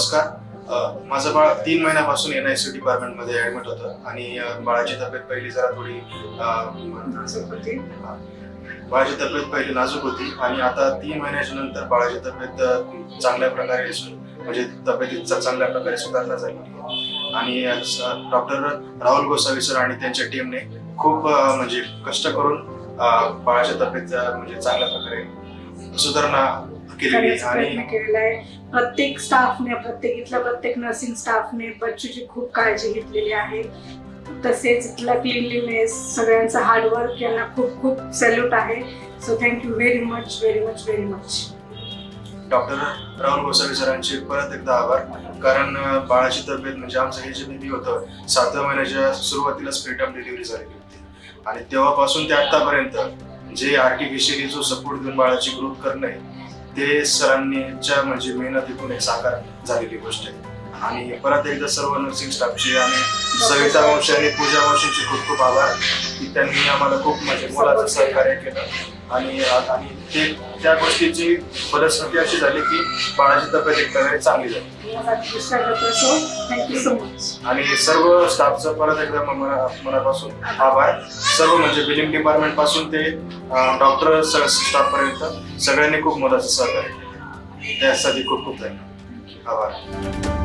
नमस्कार. माझं बाळ 3 महिन्यापासून NICU डिपार्टमेंटमध्ये ॲडमिट होतं आणि बाळाची तब्येत पहिली जरा थोडी बाळाची तब्येत पहिली नाजूक होती आणि आता 3 महिन्याच्या नंतर बाळाची तब्येत चांगल्या प्रकारे म्हणजे तब्येतीचा चांगल्या प्रकारे सुधारणा झाली आणि डॉक्टर राहुल गोसावी सर आणि त्यांच्या टीमने खूप म्हणजे कष्ट करून बाळाच्या तब्येत म्हणजे चांगल्या प्रकारे सुधारणा केलेली आणि प्रत्येक स्टाफने प्रत्येक नर्सिंग स्टाफने बच्चूची खूप काळजी घेतलेली आहे. तसेच इथला क्लीनलीनेस, सगळ्यांचा हार्डवर्क यांना खूप खूप सॅल्यूट आहे. So thank you very much very much very much. Doctor Rahul Gosavi सरांचे परत एकदा आभार, कारण बाळाची तब्येत म्हणजे आमचं हे जे बेबी होतं 7व्या महिन्याच्या सुरुवातीलाच प्रीटर्म डिलिव्हरी झालेली होती आणि तेव्हापासून ते आतापर्यंत जे आर्टिफिशियली जो सपोर्ट देऊन बाळाची ग्रोथ करणे ते सरांनीच्या म्हणजे मेहनतीतून एक साकार झालेली गोष्ट आहे. आणि परत एकदा सर्व नर्सिंग स्टाफचे आणि सविता वंशी आणि पूजा वंशींचे खूप खूप आभार की त्यांनी आम्हाला खूप म्हणजे मोलाचं सहकार्य केलं आणि ते त्या गोष्टीची फलश्रुती अशी झाली की बाळाची तब्येत एक प्रकारे चांगली झाली. Thank you so much. आणि सर्व स्टाफचं परत एकदा मनापासून आभार. सर्व म्हणजे बिलिंग डिपार्टमेंट पासून ते डॉक्टर स्टाफ पर्यंत सगळ्यांनी खूप मोलाचं सहकार्य केलं. त्यासाठी खूप खूप धन्यवाद, आभार.